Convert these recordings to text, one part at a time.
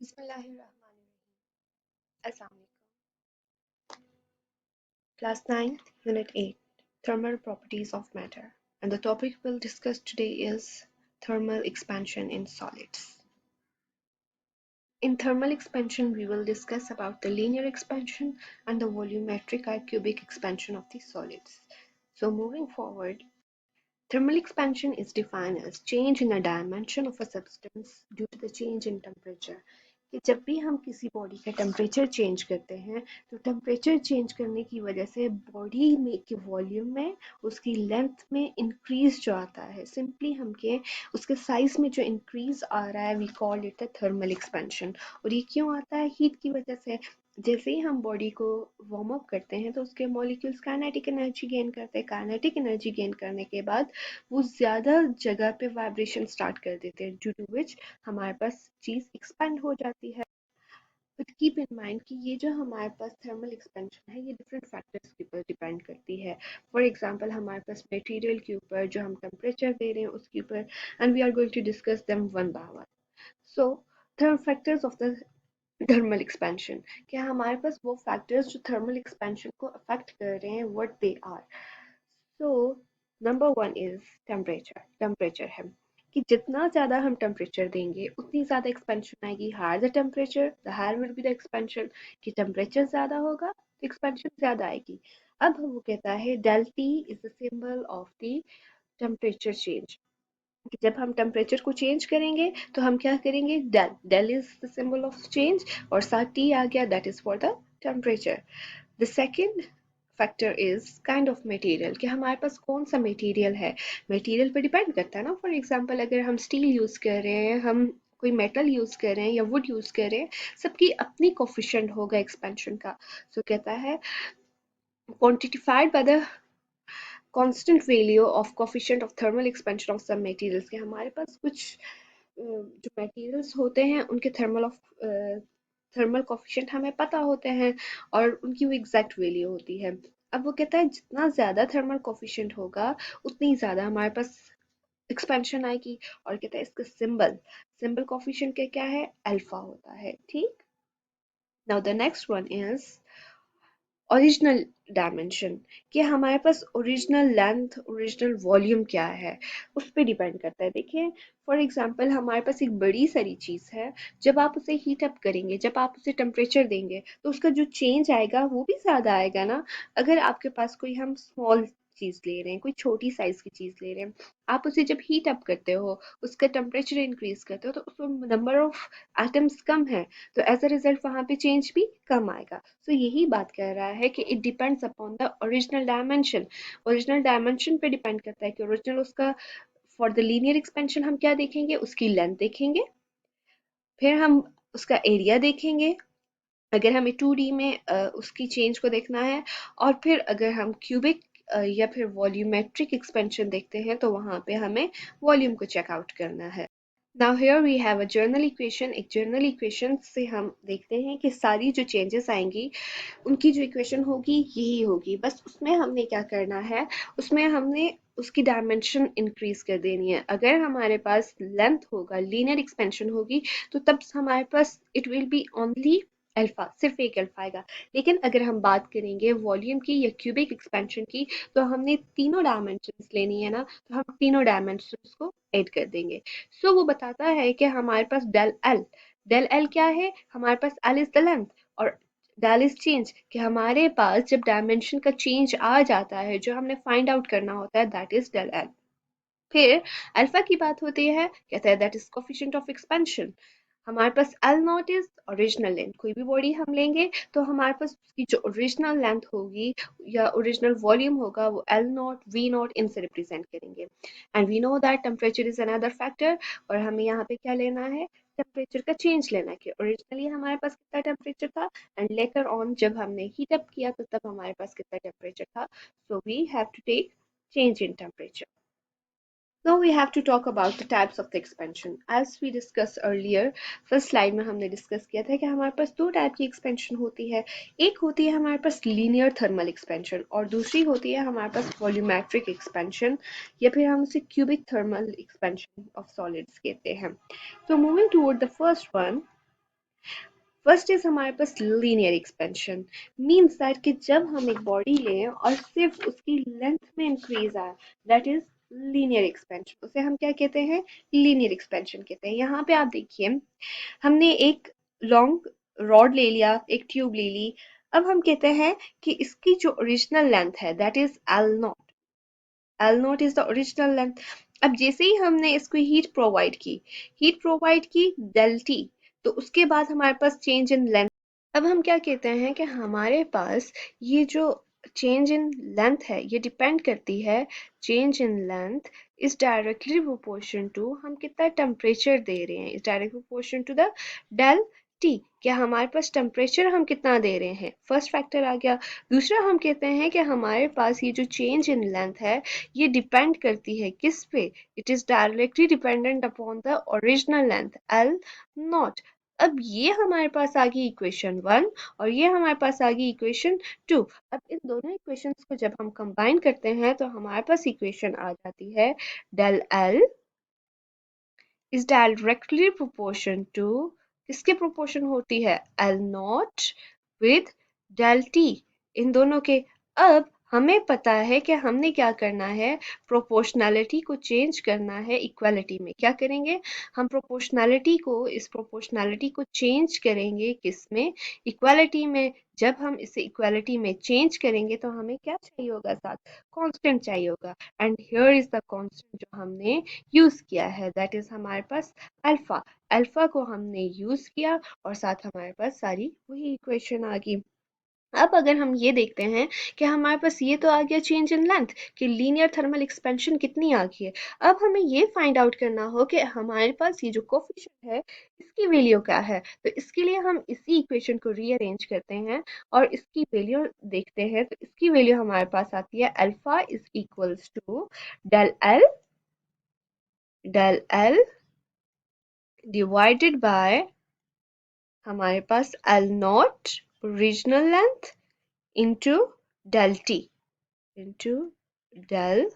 Bismillahirrahmanirrahim. Assalamu Class 9, Unit 8, Thermal Properties of Matter. And the topic we'll discuss today is thermal expansion in solids. In thermal expansion, we will discuss about the linear expansion and the volumetric or cubic expansion of the solids. So moving forward, thermal expansion is defined as change in a dimension of a substance due to the change in temperature. कि जब भी हम किसी body का temperature change करते हैं तो temperature change करने की वजह से बॉडी में के वॉल्यूम में उसकी लेंथ में इंक्रीज जो आता है सिंपली हम के उसके साइज में जो इंक्रीज आ रहा है we call it the thermal expansion. और ये क्यों आता है हीट की वजह से। जैसे ही हम बॉडी को वार्म अप करते हैं तो उसके मॉलिक्यूल्स काइनेटिक एनर्जी गेन करते हैं। काइनेटिक एनर्जी गेन करने के बाद वो ज़्यादा जगह पे वाइब्रेशन स्टार्ट कर देते हैं ड्यू टू विच हमारे पास चीज़ एक्सपेंड हो जाती है। बट कीप इन माइंड कि ये जो हमारे पास थर्मल एक्सपेंशन है ये डिफरेंट फैक्टर्स के ऊपर डिपेंड करती है। फॉर एग्जांपल हमारे पास मटेरियल के ऊपर जो हम टेम्परेचर दे रहे हैं उसके ऊपर and we are going to discuss them one by one. So third factors of the thermal expansion क्या हमारे पास वो फैक्टर्स जो थर्मल एक्सपेंशन को अफेक्ट कर रहे हैं what they are. So number one is temperature. Temperature है कि जितना ज़्यादा हम टेम्परेचर देंगे उतनी ज़्यादा एक्सपेंशन आएगी। Higher the temperature the higher will be the expansion. कि टेम्परेचर ज़्यादा होगा तो एक्सपेंशन ज़्यादा आएगी। अब वो कहता है del T is the symbol of the temperature change. कि जब हम टेम्परेचर को चेंज करेंगे तो हम क्या करेंगे del del is the symbol of change और साथ टी आ गया that is for the temperature. The second factor is kind of material कि हमारे पास कौन सा मटेरियल है। मटेरियल पर डिपेंड करता है ना। फॉर एग्जांपल अगर हम स्टील यूज कर रहे हैं हम कोई मेटल यूज कर रहे हैं या वुड यूज कर रहे हैं सबकी अपनी कोफिशिएंट होगा एक्सपेंशन का। सो कहता है quantified by the constant value of coefficient of thermal expansion of some materials के हमारे पास कुछ जो मटेरियल्स होते हैं उनके थर्मल कोफिशिएंट हमें पता होते हैं और उनकी वो एग्जैक्ट वैल्यू होती है। अब वो कहता है जितना ज़्यादा थर्मल कोफिशिएंट होगा उतनी ज़्यादा हमारे पास एक्सपेंशन आएगी। और कहता है इसका सिंबल सिंबल कोफिशिएंट का क्या है अल्फा होता है। ठीक। Now the next one is original dimension कि हमारे पास ओरिजिनल लेंथ ओरिजिनल वॉल्यूम क्या है उस पर डिपेंड करता है। देखिए फॉर एग्जांपल हमारे पास एक बड़ी सारी चीज़ है जब आप उसे हीट अप करेंगे जब आप उसे टेम्परेचर देंगे तो उसका जो चेंज आएगा वो भी ज़्यादा आएगा ना। अगर आपके पास कोई हम स्मॉल चीज़ ले रहे हैं कोई छोटी साइज़ की चीज़ ले रहे हैं आप उसे जब हीट अप करते हो उसका टेम्परेचर इंक्रीज करते हो तो उसमें नंबर ऑफ एटम्स कम है तो एज अ रिजल्ट वहाँ पे चेंज भी कम आएगा। सो यही बात कर रहा है कि it depends upon the original dimension. Original dimension पे डिपेंड करता है कि ओरिजिनल उसका फॉर द लीनियर एक्सपेंशन हम क्या देखेंगे उसकी लेंथ देखेंगे फिर हम उसका एरिया देखेंगे अगर हमें 2D में उसकी चेंज को देखना है और फिर अगर हम क्यूबिक या फिर वॉल्यूमेट्रिक एक्सपेंशन देखते हैं तो वहाँ पे हमें वॉल्यूम को चेकआउट करना है। Now here we have a general equation. एक जर्नल इक्वेशन से हम देखते हैं कि सारी जो चेंजेस आएंगी उनकी जो इक्वेशन होगी यही होगी। बस उसमें हमने क्या करना है उसमें हमने उसकी डायमेंशन इंक्रीज कर देनी है। अगर हमारे पास लेंथ होगा लीनियर एक्सपेंशन होगी तो तब हमारे पास it will be only alpha सिर्फ एक अल्फा आएगा। लेकिन अगर हम बात करेंगे वॉल्यूम की या क्यूबिक एक्सपेंशन की तो हमने तीनों डायमेंशंस लेनी है ना तो हम तीनों डायमेंशंस को ऐड कर देंगे। सो वो बताता है कि हमारे पास डेल एल क्या है हमारे पास एल इज द लेंथ और डेल इज चेंज कि हमारे पास जब डायमेंशन का चेंज आ जाता है जो हमने फाइंड आउट करना होता है दैट इज डेल एल। फिर अल्फा की बात होती है कहता है that is coefficient of expansion. हमारे पास L not is original length. कोई भी बॉडी हम लेंगे तो हमारे पास उसकी जो ओरिजिनल लेंथ होगी या ओरिजिनल वॉल्यूम होगा वो एल नॉट वी नॉट इनसे रिप्रेजेंट करेंगे। And we know that temperature is another factor और हमें यहाँ पे क्या लेना है टेम्परेचर का चेंज लेना है कि ओरिजिनली हमारे पास कितना टेम्परेचर था एंड लेटर ऑन जब हमने हीट अप किया तो तब हमारे पास कितना टेम्परेचर था। So we have to take change in temperature. Now we have to talk about the types of the expansion. As we discussed earlier, first slide में हमने डिस्कस किया था कि हमारे पास दो टाइप की एक्सपेंशन होती है। एक होती है हमारे पास लीनियर थर्मल एक्सपेंशन और दूसरी होती है हमारे पास वॉल्यूमेट्रिक एक्सपेंशन या फिर हम उसे cubic thermal expansion of solids कहते हैं। So moving toward the first one, first is हमारे पास लीनियर एक्सपेंशन, मीन्स दैट कि जब हम एक बॉडी लें और सिर्फ उसकी लेंथ में इंक्रीज आए, दैट इज लीनियर एक्सपेंशन, उसे हम क्या कहते हैं, लीनियर एक्सपेंशन कहते हैं। यहाँ पे आप देखिए, हमने एक लॉन्ग रॉड ले लिया, एक ट्यूब ले ली, अब हम कहते हैं कि इसकी जो ओरिजिनल लेंथ है that is L not, L not is the original length. अब जैसे ही हमने इसको हीट प्रोवाइड की डेल टी, तो उसके बाद हमारे पास चेंज इन लेंथ। अब हम क्या कहते हैं कि हमारे पास ये जो चेंज इन लेंथ है ये डिपेंड करती है, change in length is directly proportion to हम कितना टेम्परेचर दे रहे हैं, is directly proportion to the del T, क्या हमारे पास टेम्परेचर हम कितना दे रहे हैं, फर्स्ट फैक्टर आ गया। दूसरा हम कहते हैं कि हमारे पास ये जो चेंज इन लेंथ है ये डिपेंड करती है किस पे, it is directly dependent upon the original length L not. अब ये हमारे पास आ गई इक्वेशन वन और ये हमारे पास आ गई इक्वेशन टू। अब इन दोनों इक्वेशंस को जब हम कंबाइन करते हैं तो हमारे पास इक्वेशन आ जाती है, del L is directly proportion to, किसके प्रोपोर्शन होती है, L not with del T, इन दोनों के। अब हमें पता है कि हमने क्या करना है, प्रोपोर्शनैलिटी को चेंज करना है इक्वालिटी में। क्या करेंगे, हम प्रोपोर्शनैलिटी को, इस प्रोपोर्शनैलिटी को चेंज करेंगे किस में, इक्वालिटी में। जब हम इसे इक्वालिटी में चेंज करेंगे तो हमें क्या चाहिए होगा, साथ कांस्टेंट चाहिए होगा, and here is the constant जो हमने यूज किया है, दैट इज हमारे पास अल्फा। अल्फा को हमने यूज किया और साथ हमारे पास सारी वही इक्वेशन आ गई। अब अगर हम ये देखते हैं कि हमारे पास ये तो आ गया चेंज इन लेंथ, कि लीनियर थर्मल एक्सपेंशन कितनी आ गई है। अब हमें ये फाइंड आउट करना हो कि हमारे पास ये जो कोफिशिएंट है इसकी वैल्यू क्या है, तो इसके लिए हम इसी इक्वेशन को रीअरेंज करते हैं और इसकी वैल्यू देखते हैं। तो इसकी वैल्यू हमारे पास आती है, alpha is equals to del L, del L divided by हमारे पास L not original length into del T, into del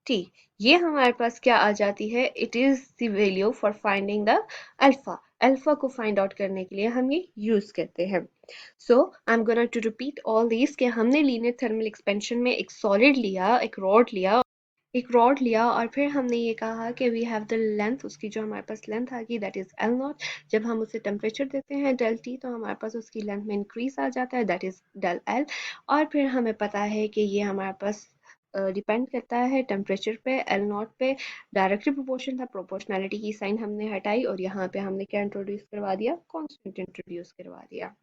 T. ये हमारे पास क्या आ जाती है, it is the value for finding the alpha. Alpha को फाइंड आउट करने के लिए हम ये यूज करते हैं। So I am gonna to repeat all this, कि हमने लीनियर थर्मल एक्सपेंशन में एक सॉलिड लिया, एक रॉड लिया और फिर हमने ये कहा कि वी हैव द लेंथ, उसकी जो हमारे पास लेंथ आ गई दैट इज एल नॉट। जब हम उसे टेम्परेचर देते हैं डेल टी तो हमारे पास उसकी लेंथ में इंक्रीज आ जाता है, दैट इज डेल एल। और फिर हमें पता है कि ये हमारे पास डिपेंड करता है टेम्परेचर पे, एल नॉट पे, डायरेक्टली प्रोपोर्शन था, प्रोपोर्शनैलिटी की साइन हमने हटाई और यहाँ पे हमने क्या इंट्रोड्यूस करवा दिया, कांस्टेंट इंट्रोड्यूस करवा दिया।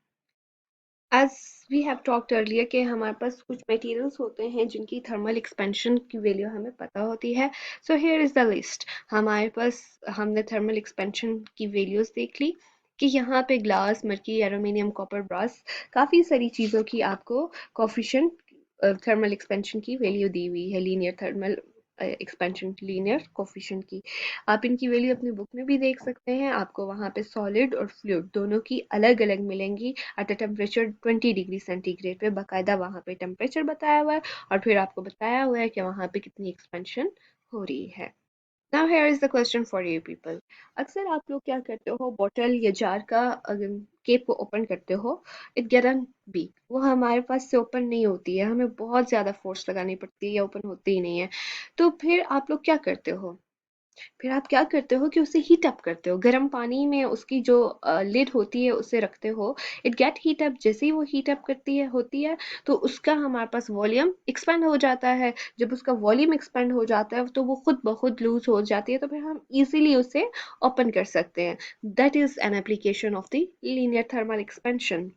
As we have talked earlier कि हमारे पास कुछ मटेरियल्स होते हैं जिनकी थर्मल एक्सपेंशन की वैल्यू हमें पता होती है। So here is the list, हमारे पास हमने थर्मल एक्सपेंशन की वैल्यूज देख ली कि यहाँ पे glass, mercury, aluminium, copper, brass, काफ़ी सारी चीज़ों की आपको कोफिशिएंट थर्मल एक्सपेंशन की वैल्यू दी हुई है, linear thermal expansion, linear coefficient की। आप इनकी वैल्यू अपनी बुक में भी देख सकते हैं, आपको वहाँ पे सॉलिड और फ्लूइड दोनों की अलग अलग मिलेंगी at a temperature 20 degree centigrade पे, बाकायदा वहाँ पे टेम्परेचर बताया हुआ है और फिर आपको बताया हुआ है कि वहाँ पे कितनी एक्सपेंशन हो रही है। Now here is the question for you people, अक्सर आप लोग क्या करते हो, बोतल या जार का केप को ओपन करते हो, इट गेट बी, वो हमारे पास से ओपन नहीं होती है, हमें बहुत ज़्यादा फोर्स लगानी पड़ती है या ओपन होती ही नहीं है। तो फिर आप लोग क्या करते हो, फिर आप क्या करते हो कि उसे हीट अप करते हो, गर्म पानी में उसकी जो लिड होती है उसे रखते हो, इट गेट हीट अप। जैसे ही वो हीट अप करती है होती है तो उसका हमारे पास वॉल्यूम एक्सपेंड हो जाता है। जब उसका वॉल्यूम एक्सपेंड हो जाता है तो वो खुद ब खुद लूज हो जाती है, तो फिर हम इजीली उसे ओपन कर सकते हैं। That is an application of the linear thermal expansion.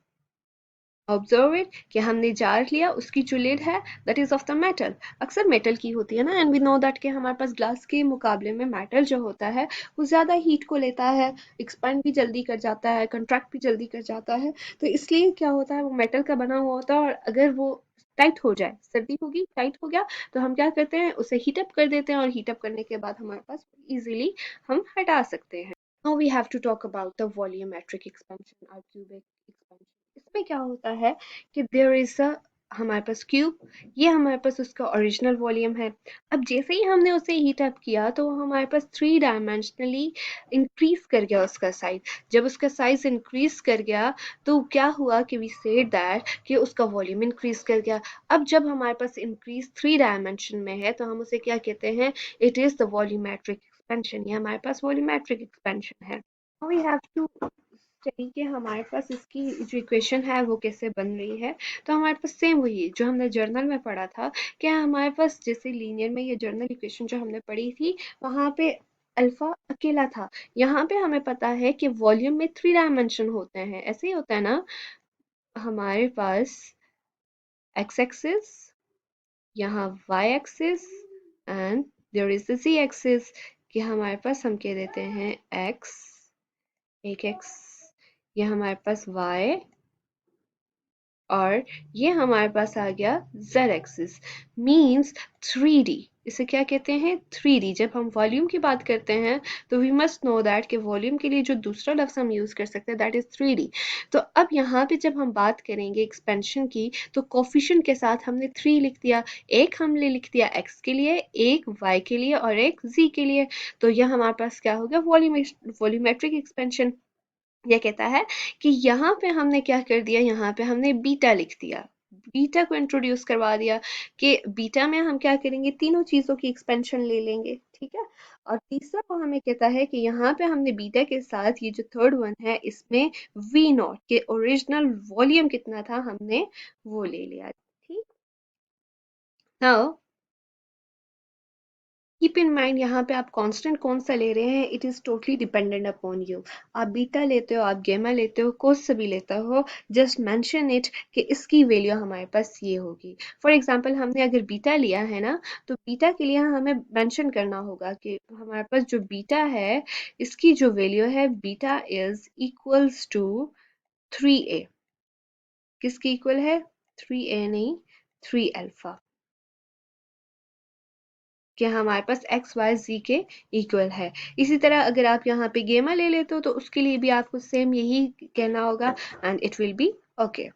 Observe it, कि हमने जार लिया, उसकी जो लिड है that is of the metal, अक्सर मेटल की होती है ना, एंड वी नो दैट कि हमारे पास ग्लास के मुकाबले में मेटल जो होता है वो ज़्यादा हीट को लेता है, एक्सपेंड भी जल्दी कर जाता है, कंट्रैक्ट भी जल्दी कर जाता है। तो इसलिए क्या होता है, वो मेटल का बना हुआ होता है और अगर वो टाइट हो जाए, सर्दी होगी, टाइट हो गया, तो हम क्या करते हैं, उसे हीटअप कर देते हैं और हीटअप करने के बाद हमारे पास इजीली हम हटा सकते हैं। Now we have to talk about the volumetric expansion or cubic expansion. इसमें क्या होता है कि there is a हमारे पास क्यूब, ये हमारे पास उसका ओरिजिनल वॉल्यूम है। अब जैसे ही हमने उसे हीट अप किया तो वो हमारे पास थ्री डायमेंशनली इंक्रीज कर गया उसका साइज। जब उसका साइज इंक्रीज कर गया तो क्या हुआ कि वी सेड दैट कि उसका वॉल्यूम इंक्रीज कर गया। अब जब हमारे पास इंक्रीज थ्री डायमेंशन में है तो हम उसे क्या कहते हैं, it is the volumetric expansion. ये हमारे पास वॉल्यूमेट्रिक एक्सपेंशन है। वी हैव टू स्टडी कि हमारे पास इसकी जो इक्वेशन है वो कैसे बन रही है। तो हमारे पास सेम वही जो हमने जर्नल में पढ़ा था, क्या हमारे पास जैसे लीनियर में ये जर्नल इक्वेशन जो हमने पढ़ी थी वहां पे अल्फा अकेला था। यहाँ पे हमें पता है कि वॉल्यूम में थ्री डायमेंशन होते हैं, ऐसे ही होता है ना। हमारे पास एक्स एक्सिस, यहाँ Y axis and there is the z axis. कि हमारे पास हम कह देते हैं x, एक x, ये हमारे पास y, और ये हमारे पास आ गया z एक्सिस। Means 3D। इसे क्या कहते हैं, 3D। जब हम वॉल्यूम की बात करते हैं तो वी मस्ट नो दैट कि वॉल्यूम के लिए जो दूसरा लफ्ज हम यूज कर सकते हैं दैट इज 3D। तो अब यहाँ पे जब हम बात करेंगे एक्सपेंशन की तो कोफिशिएंट के साथ हमने 3 लिख दिया। एक हमने लिख दिया x के लिए, एक y के लिए और एक z के लिए। तो यह हमारे पास क्या हो गया, वॉल्यूमेट्रिक एक्सपेंशन। ये कहता है कि यहाँ पे हमने क्या कर दिया, यहाँ पे हमने बीटा लिख दिया, बीटा को इंट्रोड्यूस करवा दिया। कि बीटा में हम क्या करेंगे, तीनों चीजों की एक्सपेंशन ले लेंगे, ठीक है। और तीसरा को हमें कहता है कि यहाँ पे हमने बीटा के साथ ये जो थर्ड वन है इसमें वी नॉट के ओरिजिनल वॉल्यूम कितना था हमने वो ले लिया, ठीक। नाउ कीप इन माइंड यहाँ पे आप कांस्टेंट कौन सा ले रहे हैं, it is totally dependent upon you. आप बीटा लेते हो, आप गेमा लेते हो, कोस से भी लेता हो, जस्ट मेंशन इट कि इसकी वैल्यू हमारे पास ये होगी। फॉर एग्जांपल हमने अगर बीटा लिया है ना, तो बीटा के लिए हमें मेंशन करना होगा कि हमारे पास जो बीटा है इसकी जो वैल्यू है beta is equals to 3a। किसकी इक्वल है, 3a नहीं, 3 अल्फा। कि हमारे पास एक्स वाई जी के इक्वल है। इसी तरह अगर आप यहाँ पे गेमा ले लेते हो तो उसके लिए भी आपको सेम यही कहना होगा and it will be okay.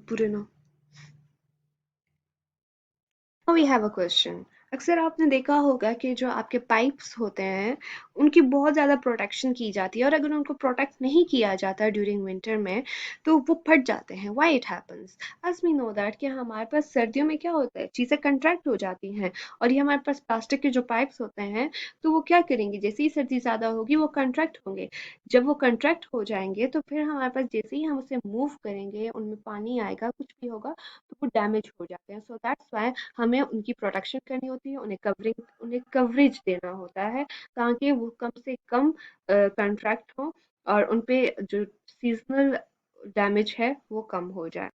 बुरे नो। We have a question. अक्सर आपने देखा होगा कि जो आपके पाइप्स होते हैं उनकी बहुत ज़्यादा प्रोटेक्शन की जाती है, और अगर उनको प्रोटेक्ट नहीं किया जाता ड्यूरिंग विंटर में तो वो फट जाते हैं। Why it happens, as we know that कि हमारे पास सर्दियों में क्या होता है, चीज़ें कंट्रैक्ट हो जाती हैं। और ये हमारे पास प्लास्टिक के जो पाइप्स होते हैं तो वो क्या करेंगे, जैसे ही सर्दी ज़्यादा होगी वो कंट्रैक्ट होंगे। जब वो कंट्रैक्ट हो जाएंगे तो फिर हमारे पास जैसे ही हम उसे मूव करेंगे उनमें पानी आएगा, कुछ भी होगा तो वो डैमेज हो जाते हैं। सो दैट्स वाई हमें उनकी प्रोटेक्शन करनी होती है, उन्हें कवरेज देना होता है ताकि वो कम से कम कंट्रैक्ट हो और उन पे जो सीजनल डैमेज है वो कम हो जाए।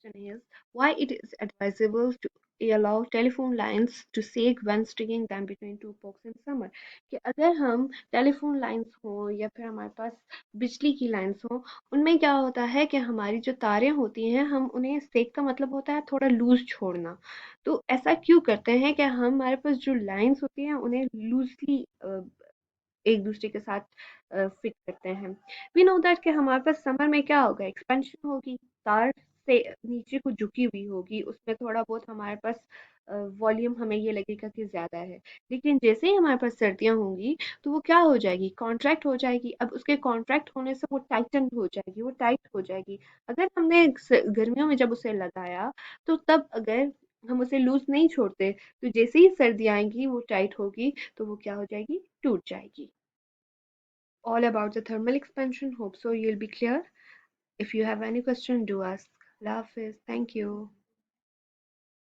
Question is why it is advisable to allow telephone lines to sag when stringing them between two poles in summer। कि अगर हम टेलीफोन लाइंस हो या फिर हमारे पास बिजली की लाइंस हो, उनमें क्या होता है कि हमारी जो तारें होती हैं हम उन्हें सेक का मतलब होता है थोड़ा लूज छोड़ना। तो ऐसा क्यों करते हैं कि हमारे पास जो लाइंस होती हैं उन्हें लूजली एक दूसरे के साथ फिट करते हैं। वी नो दैट कि हमारे पास समर में क्या होगा, एक्सपेंशन होगी, तार से नीचे को झुकी हुई होगी, उसमें थोड़ा बहुत हमारे पास वॉल्यूम हमें ये लगेगा कि ज़्यादा है। लेकिन जैसे ही हमारे पास सर्दियाँ होंगी तो वो क्या हो जाएगी, कॉन्ट्रैक्ट हो जाएगी। अब उसके कॉन्ट्रैक्ट होने से वो टाइटन हो जाएगी, वो टाइट हो जाएगी। अगर हमने गर्मियों में जब उसे लगाया तो तब अगर हम उसे लूज नहीं छोड़ते तो जैसे ही सर्दी आएंगी वो टाइट होगी तो वो क्या हो जाएगी, टूट जाएगी। All about the thermal expansion. Hope so you'll be clear. If you have any question, do ask. Allah Hafiz. Thank you.